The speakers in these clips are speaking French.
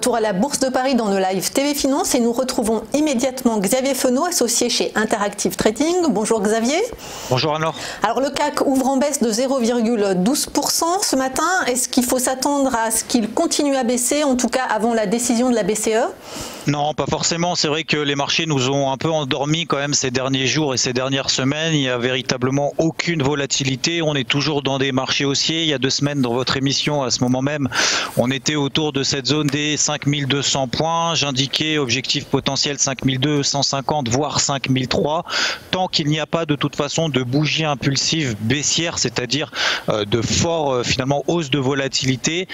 retour à la Bourse de Paris dans le live TV Finance et nous retrouvons immédiatement Xavier Fenot, associé chez Interactive Trading. Bonjour Xavier. Bonjour Anne-Laure. Alors le CAC ouvre en baisse de 0,12% ce matin. Est-ce qu'il faut s'attendre à ce qu'il continue à baisser, en tout cas avant la décision de la BCE ? Non, pas forcément. C'est vrai que les marchés nous ont un peu endormis quand même ces derniers jours et ces dernières semaines. Il n'y a véritablement aucune volatilité. On est toujours dans des marchés haussiers. Il y a 2 semaines dans votre émission, à ce moment même, on était autour de cette zone des 5200 points. J'indiquais objectif potentiel 5250, voire 5003. Tant qu'il n'y a pas de toute façon de bougie impulsive baissière, c'est-à-dire de fort finalement hausse de volatilité,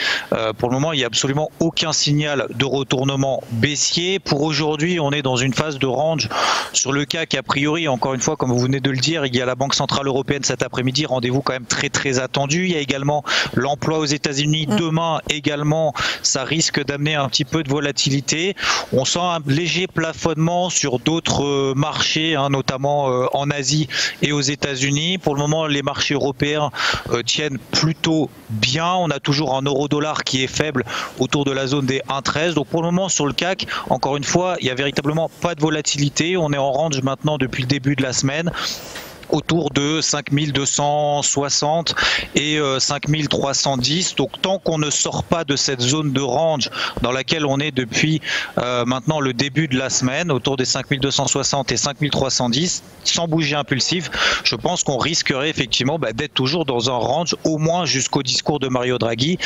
pour le moment, il n'y a absolument aucun signal de retournement baissier. Pour aujourd'hui, on est dans une phase de range sur le CAC. A priori, encore une fois, comme vous venez de le dire, il y a la Banque Centrale Européenne cet après-midi, rendez-vous quand même très attendu. Il y a également l'emploi aux États-Unis demain également, ça risque d'amener un petit peu de volatilité. On sent un léger plafonnement sur d'autres marchés, notamment en Asie et aux États-Unis. Pour le moment, les marchés européens tiennent plutôt bien. On a toujours un euro-dollar qui est faible autour de la zone des 1,13. Donc pour le moment, sur le CAC, encore une fois, il n'y a véritablement pas de volatilité. On est en range maintenant depuis le début de la semaine, autour de 5260 et 5310. Donc tant qu'on ne sort pas de cette zone de range dans laquelle on est depuis maintenant le début de la semaine, autour des 5260 et 5310, sans bouger impulsif, je pense qu'on risquerait effectivement d'être toujours dans un range, au moins jusqu'au discours de Mario Draghi,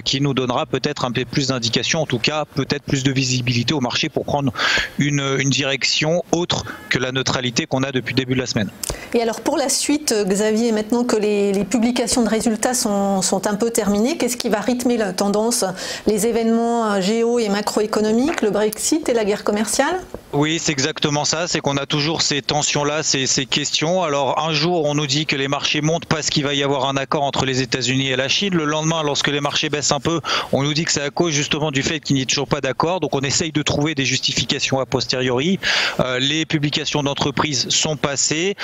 qui nous donnera peut-être un peu plus d'indications, en tout cas peut-être plus de visibilité au marché pour prendre une direction autre que la neutralité qu'on a depuis le début de la semaine. Et alors pour la suite, Xavier, maintenant que les publications de résultats sont un peu terminées, qu'est-ce qui va rythmer la tendance? Les événements géo- et macroéconomiques, le Brexit et la guerre commerciale? Oui, c'est exactement ça, c'est qu'on a toujours ces tensions-là, ces questions. Alors un jour, on nous dit que les marchés montent parce qu'il va y avoir un accord entre les États-Unis et la Chine. Le lendemain, lorsque les marchés baissent un peu, on nous dit que c'est à cause justement du fait qu'il n'y ait toujours pas d'accord. Donc on essaye de trouver des justifications a posteriori. Les publications d'entreprises sont passées.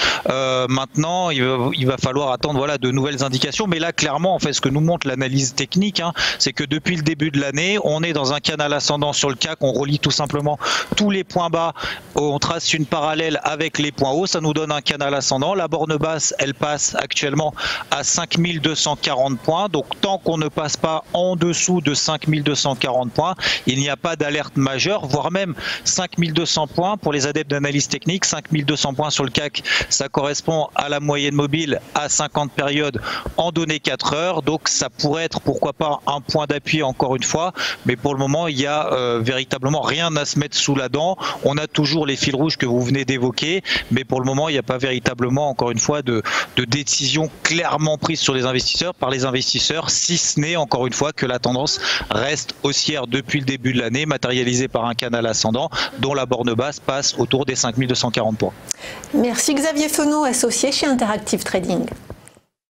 Maintenant, il va falloir attendre de nouvelles indications. Mais là, clairement, en fait, ce que nous montre l'analyse technique, c'est que depuis le début de l'année, on est dans un canal ascendant sur le CAC. On relie tout simplement tous les points bas. On trace une parallèle avec les points hauts. Ça nous donne un canal ascendant. La borne basse, elle passe actuellement à 5240 points. Donc, tant qu'on ne passe pas en dessous de 5240 points, il n'y a pas d'alerte majeure, voire même 5200 points pour les adeptes d'analyse technique. 5200 points sur le CAC, ça correspond à la moyenne mobile à 50 périodes en données 4 heures. Donc ça pourrait être pourquoi pas un point d'appui encore une fois, mais pour le moment il y a véritablement rien à se mettre sous la dent. On a toujours les fils rouges que vous venez d'évoquer, mais pour le moment il n'y a pas véritablement encore une fois de décision clairement prise sur les investisseurs par les investisseurs, si ce n'est encore une fois que la tendance reste haussière depuis le début de l'année, matérialisée par un canal ascendant dont la borne basse passe autour des 5240 points. Merci Xavier Fenot, associé chez Interactive Trading.